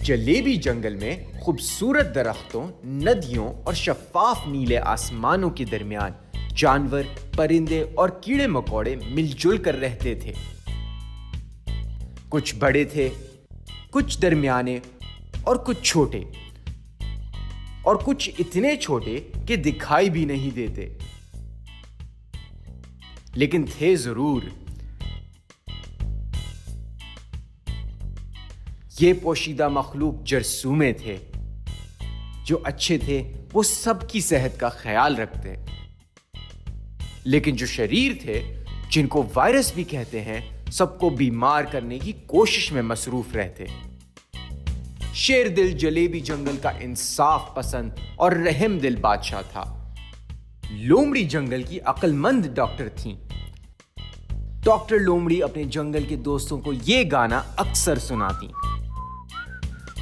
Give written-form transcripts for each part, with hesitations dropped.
जलेबी जंगल में खूबसूरत दरख्तों, नदियों और शफाफ नीले आसमानों के दरमियान जानवर, परिंदे और कीड़े मकोड़े मिलजुल कर रहते थे। कुछ बड़े थे, कुछ दरमियाने और कुछ छोटे, और कुछ इतने छोटे कि दिखाई भी नहीं देते, लेकिन थे जरूर। ये पोशीदा मखलूक जरसूमे थे। जो अच्छे थे वो सबकी सेहत का ख्याल रखते, लेकिन जो शरीर थे, जिनको वायरस भी कहते हैं, सबको बीमार करने की कोशिश में मसरूफ रहते। शेर दिल जलेबी जंगल का इंसाफ पसंद और रहम दिल बादशाह था। लोमड़ी जंगल की अक्लमंद डॉक्टर थीं। डॉक्टर लोमड़ी अपने जंगल के दोस्तों को यह गाना अक्सर सुनाती।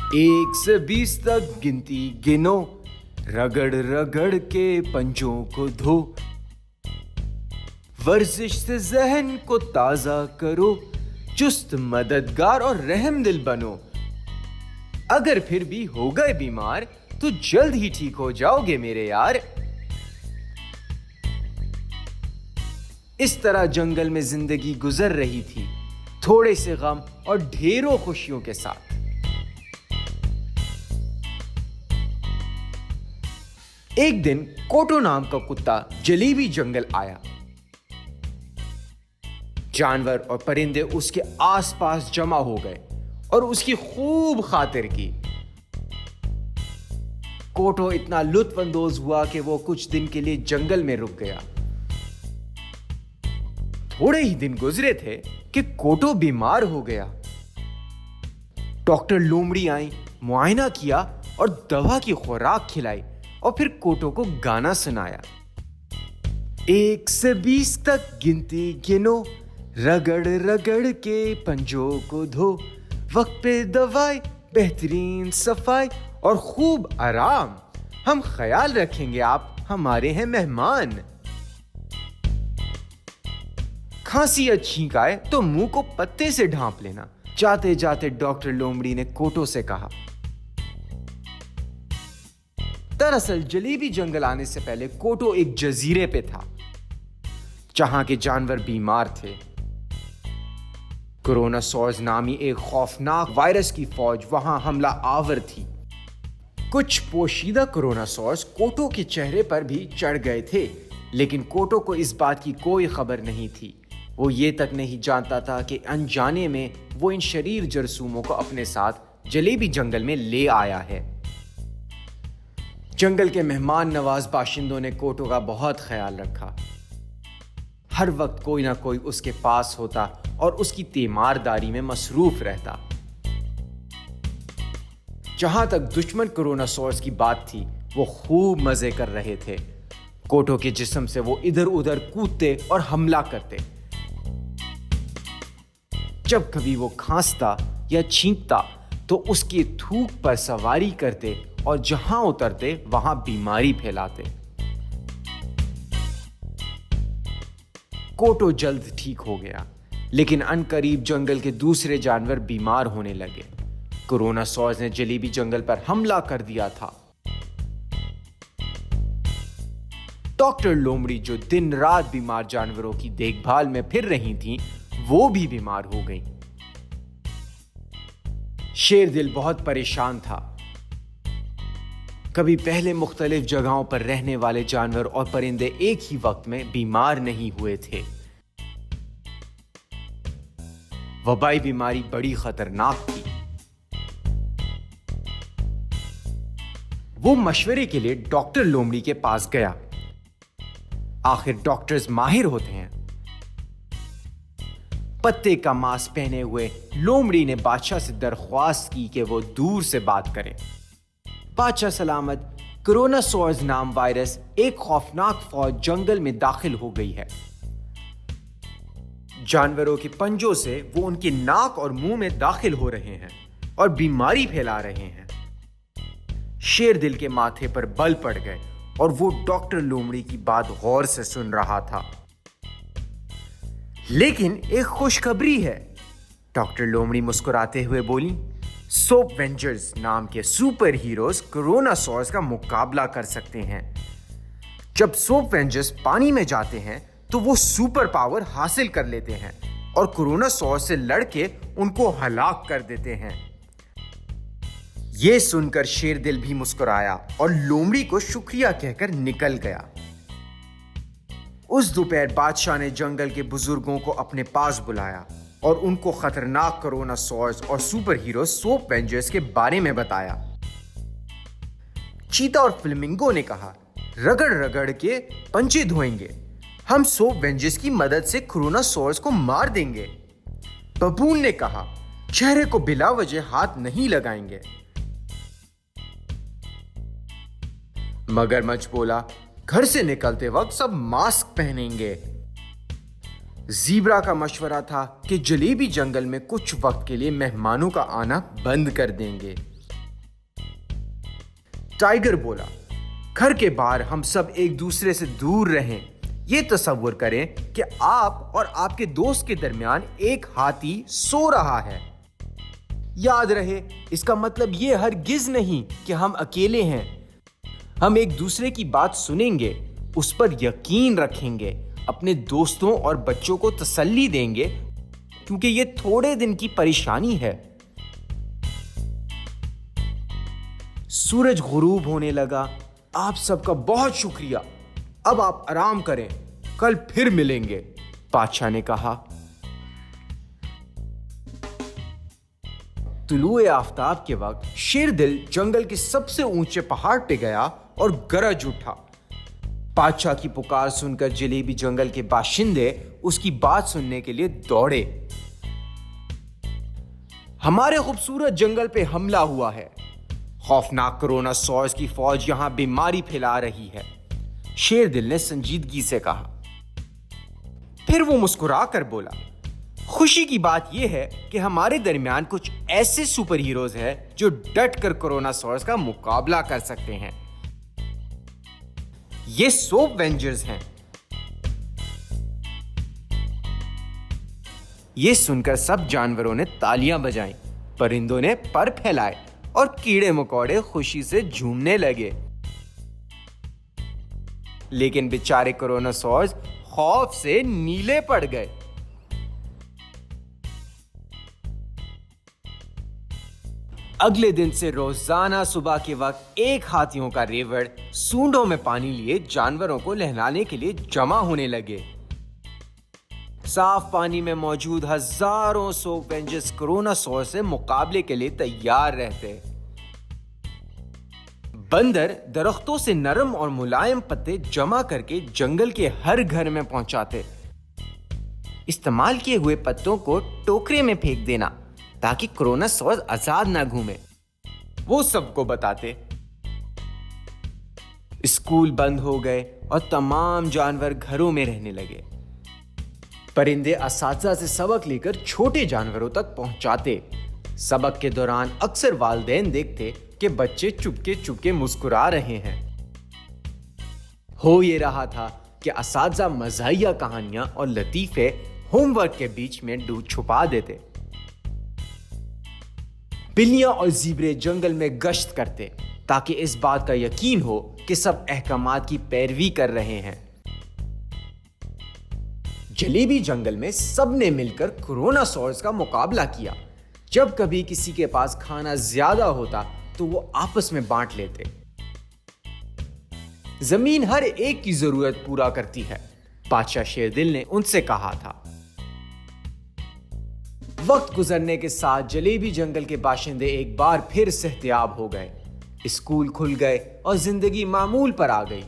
1 से 20 तक गिनती गिनो, रगड़ रगड़ के पंजों को धो, वर्जिश से जहन को ताजा करो, चुस्त मददगार और रहम दिल बनो। अगर फिर भी हो गए बीमार तो जल्द ही ठीक हो जाओगे मेरे यार। इस तरह जंगल में जिंदगी गुजर रही थी, थोड़े से गम और ढेरों खुशियों के साथ। एक दिन कोटो नाम का कुत्ता जलेबी जंगल आया। जानवर और परिंदे उसके आसपास जमा हो गए और उसकी खूब खातिर की। कोटो इतना लुत्फअंदोज हुआ कि वो कुछ दिन के लिए जंगल में रुक गया। थोड़े ही दिन गुजरे थे कि कोटो बीमार हो गया। डॉक्टर लोमड़ी आई, मुआयना किया और दवा की खुराक खिलाई और फिर कोटो को गाना सुनाया। 1 से 20 तक गिनती गिनो, रगड़ रगड़ के पंजों को धो, वक्त पे दवाई, बेहतरीन सफाई और खूब आराम। हम ख्याल रखेंगे, आप हमारे हैं मेहमान। खांसी या छींक आए तो मुंह को पत्ते से ढांप लेना। जाते जाते डॉक्टर लोमड़ी ने कोटो से कहा। दरअसल जलेबी जंगल आने से पहले कोटो एक जजीरे पे था, जहां के जानवर बीमार थे। कोरोना सॉर्स नामी एक खौफनाक वायरस की फौज वहां हमला आवर थी। कुछ पोशीदा कोरोना सॉर्स कोटो के चेहरे पर भी चढ़ गए थे, लेकिन कोटो को इस बात की कोई खबर नहीं थी। वो ये तक नहीं जानता था कि अनजाने में वो इन शरीर जरसूमों को अपने साथ जलेबी जंगल में ले आया है। जंगल के मेहमान नवाज बाशिंदों ने कोटो का बहुत ख्याल रखा। हर वक्त कोई ना कोई उसके पास होता और उसकी तीमारदारी में मसरूफ रहता। जहां तक दुश्मन कोरोना सॉर्स की बात थी, वो खूब मजे कर रहे थे। कोटो के जिस्म से वो इधर उधर कूदते और हमला करते। जब कभी वो खांसता या छींकता तो उसकी थूक पर सवारी करते और जहां उतरते वहां बीमारी फैलाते। कोटो जल्द ठीक हो गया, लेकिन अनकरीब जंगल के दूसरे जानवर बीमार होने लगे। कोरोना सॉर्स ने जलेबी जंगल पर हमला कर दिया था। डॉक्टर लोमड़ी, जो दिन रात बीमार जानवरों की देखभाल में फिर रही थीं, वो भी बीमार हो गईं। शेर दिल बहुत परेशान था। कभी पहले मुख्तलिफ जगहों पर रहने वाले जानवर और परिंदे एक ही वक्त में बीमार नहीं हुए थे। वबाई बीमारी बड़ी खतरनाक थी। वो मशवरे के लिए डॉक्टर लोमड़ी के पास गया। आखिर डॉक्टर्स माहिर होते हैं। पत्ते का मांस पहने हुए लोमड़ी ने बादशाह से दरख्वास्त की कि वो दूर से बात करें। बादशाह सलामत, कोरोना सॉर्स नाम वायरस एक खौफनाक फौज जंगल में दाखिल हो गई है। जानवरों के पंजों से वो उनके नाक और मुंह में दाखिल हो रहे हैं और बीमारी फैला रहे हैं। शेर दिल के माथे पर बल पड़ गए और वो डॉक्टर लोमड़ी की बात गौर से सुन रहा था। लेकिन एक खुशखबरी है, डॉक्टर लोमड़ी मुस्कुराते हुए बोली। सोप वेंजर्स नाम के सुपर हीरोज कोरोनासॉर्स का मुकाबला कर सकते हैं। जब सोप वेंजर्स पानी में जाते हैं तो वो सुपर पावर हासिल कर लेते हैं और कोरोनासॉर्स से लड़के उनको हलाक कर देते हैं। ये सुनकर शेरदिल भी मुस्कुराया और लोमड़ी को शुक्रिया कहकर निकल गया। उस दोपहर बादशाह ने जंगल के बुजुर्गों को अपने पास बुलाया और उनको खतरनाक कोरोनासॉर्स और सुपर हीरो सोप वेंजर्स के बारे में बताया। चीता और फ्लेमिंगो ने कहा, रगड़ रगड़ के पंजे धोएंगे, हम सोप वेंजर्स की मदद से कोरोनासॉर्स को मार देंगे। बबून ने कहा, चेहरे को बिला वजह हाथ नहीं लगाएंगे। मगरमच्छ बोला, घर से निकलते वक्त सब मास्क पहनेंगे। ज़ीब्रा का मशवरा था कि जलेबी जंगल में कुछ वक्त के लिए मेहमानों का आना बंद कर देंगे। टाइगर बोला, घर के बाहर हम सब एक दूसरे से दूर रहें। ये तसव्वुर करें कि आप और आपके दोस्त के दरमियान एक हाथी सो रहा है। याद रहे, इसका मतलब ये हरगिज नहीं कि हम अकेले हैं। हम एक दूसरे की बात सुनेंगे, उस पर यकीन रखेंगे, अपने दोस्तों और बच्चों को तसल्ली देंगे क्योंकि ये थोड़े दिन की परेशानी है। सूरज गुरूब होने लगा। आप सबका बहुत शुक्रिया, अब आप आराम करें, कल फिर मिलेंगे, बादशाह ने कहा। तुलुए आफताब के वक्त शेरदिल जंगल के सबसे ऊंचे पहाड़ पे गया और गरज उठा। बादशाह की पुकार सुनकर जलेबी जंगल के बाशिंदे उसकी बात सुनने के लिए दौड़े। हमारे खूबसूरत जंगल पे हमला हुआ है। खौफनाक कोरोनासॉर्स की फौज यहां बीमारी फैला रही है, शेरदिल ने संजीदगी से कहा। फिर वो मुस्कुरा कर बोला, खुशी की बात यह है कि हमारे दरमियान कुछ ऐसे सुपर हीरोज हैं जो डट कर कोरोनासॉर्स का मुकाबला कर सकते हैं। ये सोप वेंजर्स हैं। ये सुनकर सब जानवरों ने तालियां बजाईं, परिंदों ने पर फैलाए और कीड़े मकोड़े खुशी से झूमने लगे। लेकिन बेचारे कोरोनासॉर्स खौफ से नीले पड़ गए। अगले दिन से रोजाना सुबह के वक्त एक हाथियों का रेवड़ सूंडों में पानी लिए जानवरों को नहलाने के लिए जमा होने लगे। साफ पानी में मौजूद हजारों सोप वेंजर्स कोरोनासॉर्स से मुकाबले के लिए तैयार रहते। बंदर दरख्तों से नरम और मुलायम पत्ते जमा करके जंगल के हर घर में पहुंचाते। इस्तेमाल किए हुए पत्तों को टोकरे में फेंक देना ताकि कोरोनासॉर्स आजाद ना घूमे, वो सबको बताते। स्कूल बंद हो गए और तमाम जानवर घरों में रहने लगे। परिंदे असातिज़ा से सबक लेकर छोटे जानवरों तक पहुंचाते। सबक के दौरान अक्सर वालिदैन देखते कि बच्चे चुपके चुपके मुस्कुरा रहे हैं। हो ये रहा था कि असातिज़ा मज़ाहिया कहानियां और लतीफ़े होमवर्क के बीच में छुपा देते। बिल्लियां और ज़ीब्रे जंगल में गश्त करते ताकि इस बात का यकीन हो कि सब अहकामात की पैरवी कर रहे हैं। जलेबी जंगल में सबने मिलकर कोरोनासॉर्स का मुकाबला किया। जब कभी किसी के पास खाना ज्यादा होता तो वो आपस में बांट लेते। जमीन हर एक की जरूरत पूरा करती है, बादशाह शेरदिल ने उनसे कहा था। वक्त गुजरने के साथ जलेबी जंगल के बाशिंदे एक बार फिर सेहतियाब हो गए। स्कूल खुल गए और जिंदगी मामूल पर आ गई।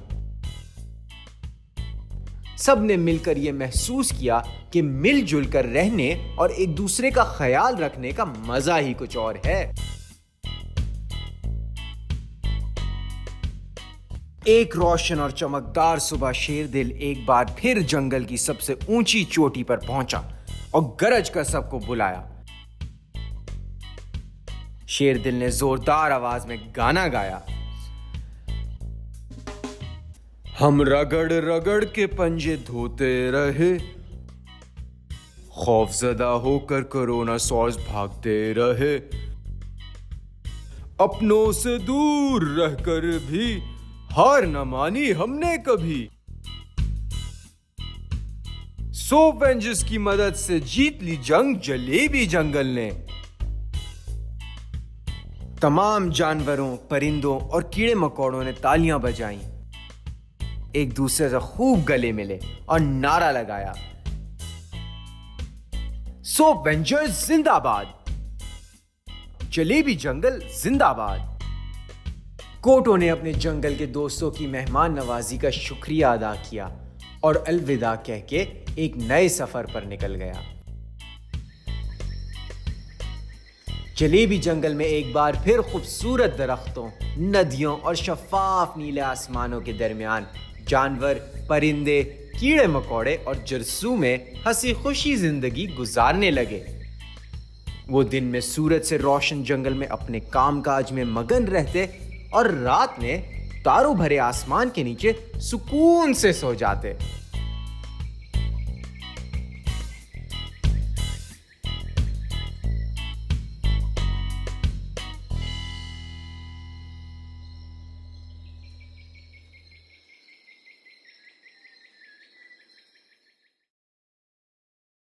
सब ने मिलकर यह महसूस किया कि मिलजुल कर रहने और एक दूसरे का ख्याल रखने का मजा ही कुछ और है। एक रोशन और चमकदार सुबह शेरदिल एक बार फिर जंगल की सबसे ऊंची चोटी पर पहुंचा और गरज कर सबको बुलाया। शेरदिल ने जोरदार आवाज में गाना गाया। हम रगड़ रगड़ के पंजे धोते रहे, खौफजदा होकर कोरोनासॉर्स भागते रहे। अपनों से दूर रहकर भी हार न मानी हमने कभी। सोप वेंजर्स की मदद से जीत ली जंग जलेबी जंगल ने। तमाम जानवरों, परिंदों और कीड़े मकोड़ों ने तालियां बजाईं, एक दूसरे से खूब गले मिले और नारा लगाया, सोप वेंजर्स जिंदाबाद, जलेबी जंगल जिंदाबाद। कोटो ने अपने जंगल के दोस्तों की मेहमान नवाजी का शुक्रिया अदा किया और अलविदा कह के एक नए सफर पर निकल गया। जलेबी जंगल में एक बार फिर खूबसूरत दरख्तों, नदियों और शफाफ नीले आसमानों के दरमियान जानवर, परिंदे, कीड़े मकोड़े और जरसूमें हंसी खुशी जिंदगी गुजारने लगे। वो दिन में सूरज से रोशन जंगल में अपने कामकाज में मगन रहते और रात में तारों भरे आसमान के नीचे सुकून से सो जाते।